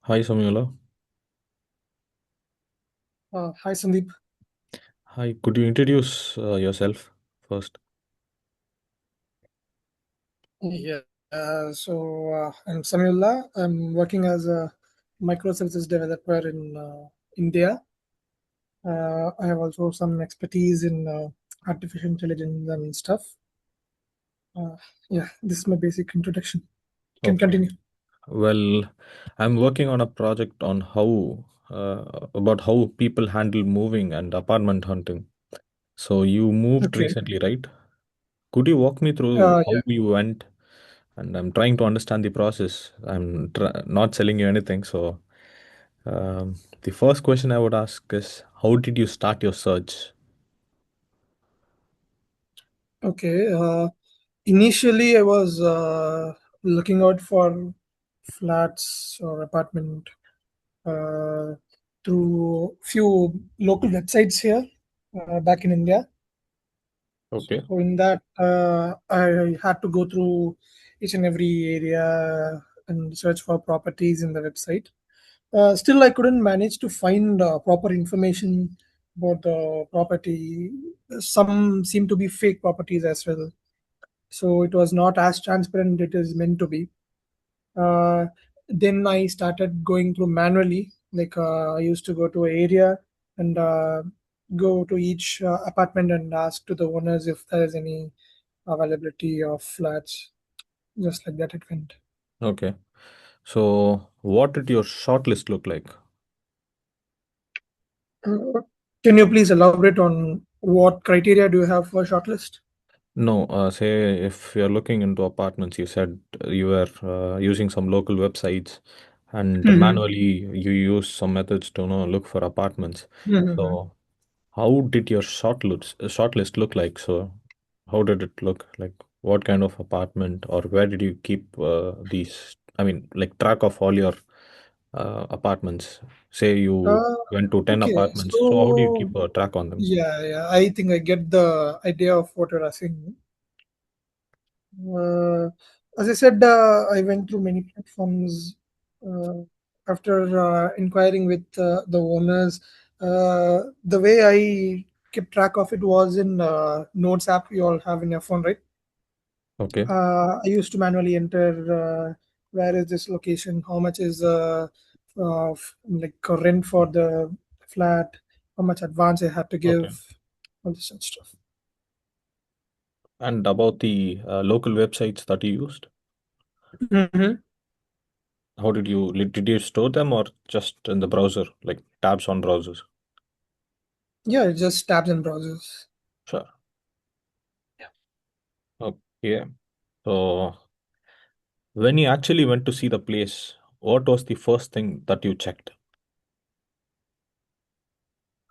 Hi Samyula. Hi Sandeep. Hi, could you introduce yourself first? Yeah. I'm Samyullah. I'm working as a microservices developer in India. I have also some expertise in artificial intelligence and stuff. Uh, yeah, this is my basic introduction. Can Okay. continue. Well, I'm working on a project on how about how people handle moving and apartment hunting. So you moved Okay. recently, right? Could you walk me through how Yeah. you went? And I'm trying to understand the process. Not selling you anything. So the first question I would ask is, how did you start your search? Okay. Initially, I was looking out for flats or apartment uh, through few local websites here back in India. Okay. So in that, I had to go through each and every area and search for properties in the website. Still, I couldn't manage to find proper information about the property. Some seem to be fake properties as well. So it was not as transparent it is meant to be. Uh, then I started going through manually. Like I used to go to an area and go to each apartment and ask to the owners if there is any availability of flats. Just like that, it went. Okay. So what did your shortlist look like? Uh, Can you please elaborate on what criteria do you have for shortlist? No, say if you're looking into apartments, you said you were using some local websites and Hmm. manually you use some methods to look for apartments. Hmm. So how did your shortlist look like? So how did it look like? What kind of apartment or where did you keep these? I mean, like track of all your apartments. Say you Uh, went to 10 okay, apartments. So how do you so keep a track on them? yeah, I think I get the idea of what you're asking. Uh, as I said, I went through many platforms uh, after inquiring with the owners. The way I kept track of it was in Notes app you all have in your phone, right? Okay. I used to manually enter where is this location, how much is like rent for the flat, how much advance I had to Okay. give, all this such stuff. And about the local websites that you used, Hmm. how did you store them or just in the browser, like tabs on browsers? Yeah, just tabs and browsers. Sure. Okay. So when you actually went to see the place, what was the first thing that you checked?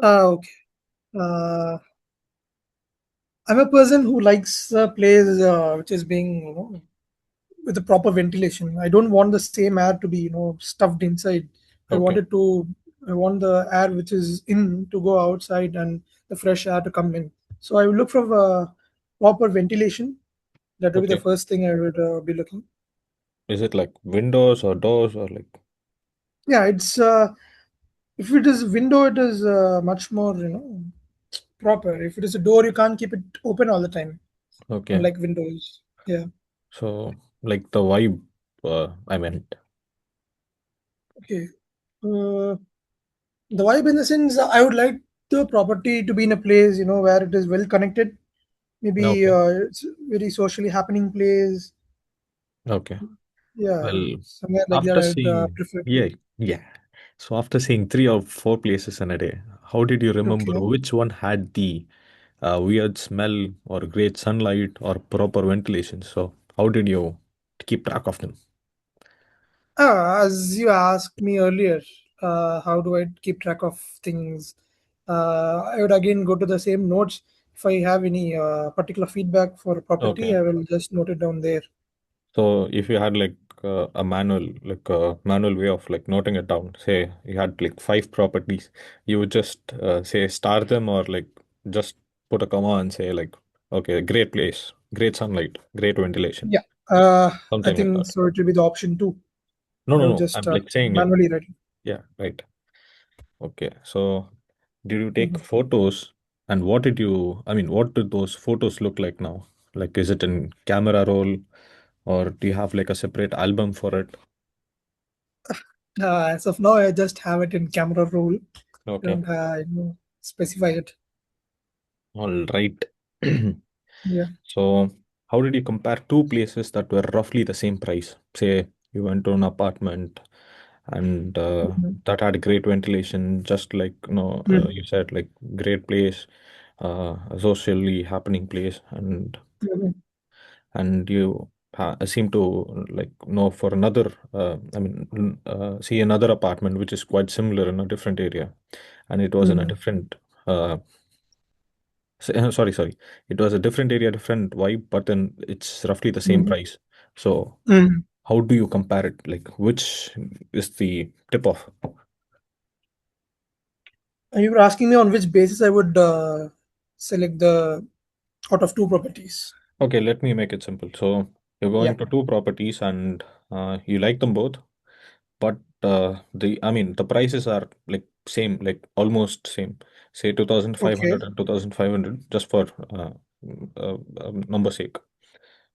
Okay. Uh, I'm a person who likes a place which is being, with the proper ventilation. I don't want the same air to be, stuffed inside. I Okay. wanted to, I want the air which is in to go outside and the fresh air to come in. So I will look for proper ventilation. That will be the Okay. first thing I would be looking. Is it like windows or doors or like Yeah, it's if it is window, it is much more, proper. If it is a door, you can't keep it open all the time, okay. unlike windows. Yeah. So like the vibe I meant. Okay. Uh, the vibe in the sense I would like the property to be in a place where it is well connected. Maybe Okay. it's very socially happening place. Okay. Yeah, Well, somewhere like that after I'd seeing, prefer yeah, to. yeah. So after seeing three or four places in a day, how did you remember Okay. which one had the weird smell or great sunlight or proper ventilation? So how did you keep track of them? As you asked me earlier, how do I keep track of things? I would again go to the same notes. If I have any particular feedback for a property, Okay. I will just note it down there. So if you had like a manual way of like noting it down, say you had like five properties, you would just say star them or like just put a comma and say like, okay, great place, great sunlight, great ventilation. I Something like think that. so. It will be the option two. No, I no, would no. just I'm like saying it. manually write it. Yeah, right. Okay. So, did you take Mhm. photos and what did those photos look like now? Like, is it in camera roll or do you have like a separate album for it? As of now, I just have it in camera roll. Okay. Don't specify it. All right. Yeah. So, how did you compare two places that were roughly the same price? Say you went to an apartment and Mhm. that had great ventilation, just like Mhm. you said, like great place, a socially happening place, Mhm. and you seem to like know for another, see another apartment which is quite similar in a different area, and it was in a Mhm. different. Sorry, it was a different area, different vibe, but then it's roughly the same Mhm. price. So Mhm. how do you compare it? Like, which is the tip off? And you were asking me on which basis I would select the out of two properties. Okay, let me make it simple. So you're Yeah. going to two properties and you like them both, but the prices are like same, like almost same. Say Okay. 2,500 and 2,500, just for number sake.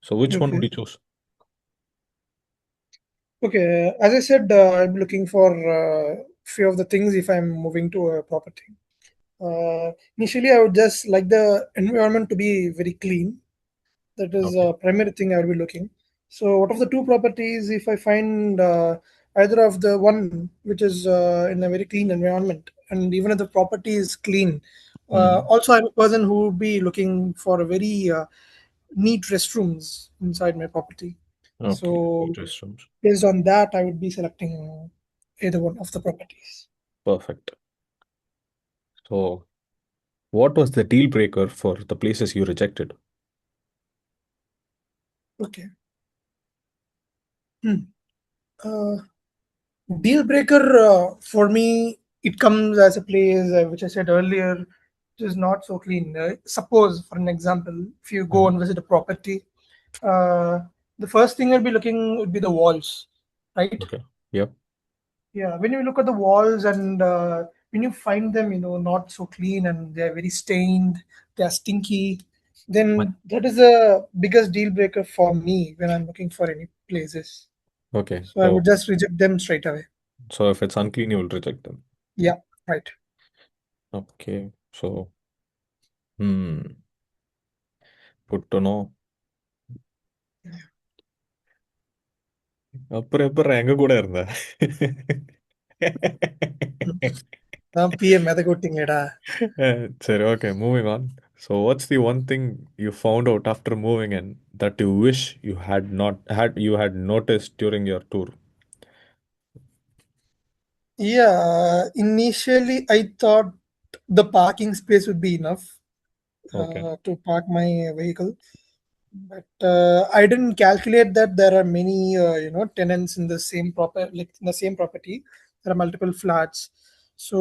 So which one would Okay. you choose? Okay. As I said, I'm looking for few of the things if I'm moving to a property. Initially, I would just like the environment to be very clean. That is Okay. a primary thing I will be looking. So, out of the two properties, if I find either of the one which is in a very clean environment, and even if the property is clean, Hmm. also I'm a person who would be looking for a very neat restrooms inside my property. Okay. Both So, restrooms. based on that, I would be selecting either one of the properties. Perfect. So what was the deal breaker for the places you rejected? Okay. Hmm. Uh, Deal breaker for me, it comes as a place which I said earlier, it is not so clean. Suppose, for an example, if you go Mhm. and visit a property, uh, the first thing I'll be looking would be the walls, right? Okay. Yep. Yeah, when you look at the walls and when you find them, not so clean and they're very stained, they're stinky, What? then that is the biggest deal breaker for me when I'm looking for any places. Okay. So I would just reject them straight away. So if it's unclean, you will reject them. Yeah, right. Okay. So, good to know. அப்புறம் எப்பறம் எங்க கூட இருந்த? நான் PM எதை கூட்டிங்களேடா. சரி, okay, moving on. So what's the one thing you found out after moving in that you wish you had noticed during your tour? Yeah, initially I thought the parking space would be enough Okay. to park my vehicle, but I didn't calculate that there are many tenants in the same property. There are multiple flats, Mhm. so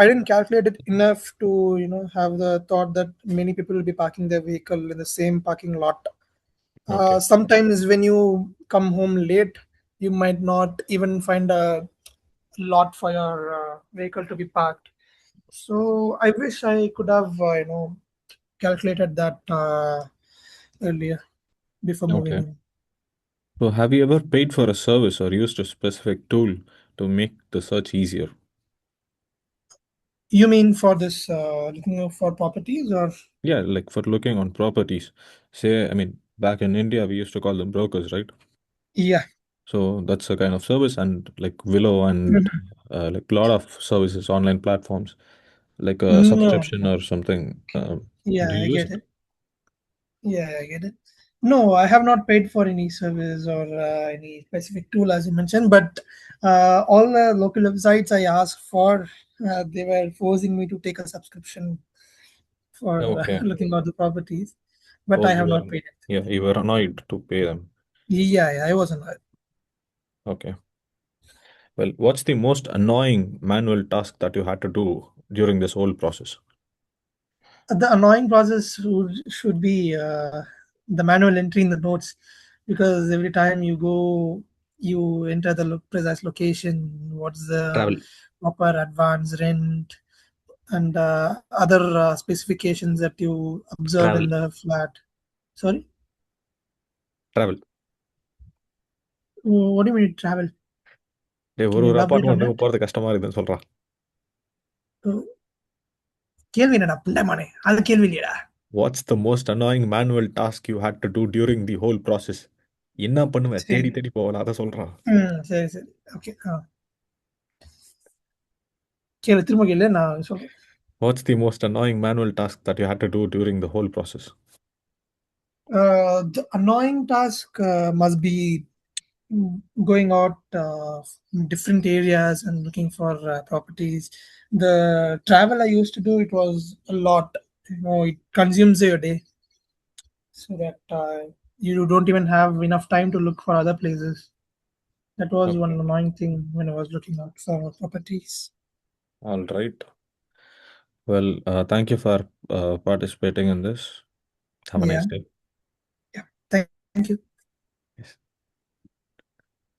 I didn't calculate it enough to have the thought that many people will be parking their vehicle in the same parking lot. Okay. Sometimes when you come home late, you might not even find a lot for your vehicle to be parked. So I wish I could have calculated that earlier before moving Okay. in. So have you ever paid for a service or used a specific tool to make the search easier? You mean for this looking for properties or? Yeah, like for looking on properties. Say, back in India, we used to call them brokers, right? Yeah. So that's a kind of service, and like Willow and Mhm. like a lot of services, online platforms, like a No. subscription or something. Do Yeah, I you use get it? it. Yeah, I get it. No, I have not paid for any service or any specific tool as you mentioned, but all the local websites I asked for, they were forcing me to take a subscription for Okay. looking at the properties, but Oh, I have not paid it. yeah, you were annoyed to pay them. Yeah, I wasn't. Okay. Well, what's the most annoying manual task that you had to do during this whole process? The annoying process should be the manual entry in the notes. because every time you go, you enter the precise location, what's the Travel, proper advance rent, and other specifications that you observed travel, in the flat. Sorry, travel. what do you mean travel? டேய் Can ஒரு you ஒரு elaborate on அப்பார்ட்மெண்ட்டுக்கு that? போகிறது கஷ்டமா இருக்குதுன்னு சொல்கிறான். Uh, கேள்வி என்னடா பிள்ளைமானே, அது கேள்வி இல்லையடா. What's the most annoying manual task you had to do during the whole process? என்ன பண்ணுவேன், சரி. தேடி தேடி போவேன், அதை சொல்கிறான். சரி சரி, ஓகே. கேளு, திரும்ப கேளு, நான் சொல்றேன். What's the most annoying manual task that you had to do during the whole process? The annoying task must be going out different areas and looking for properties. The travel I used to do, it was a lot. It consumes your day, so that you don't even have enough time to look for other places. That was one Okay. annoying thing when I was looking out for properties. All right. Well, thank you for participating in this. Have a Yeah, nice day. yeah. Thank you.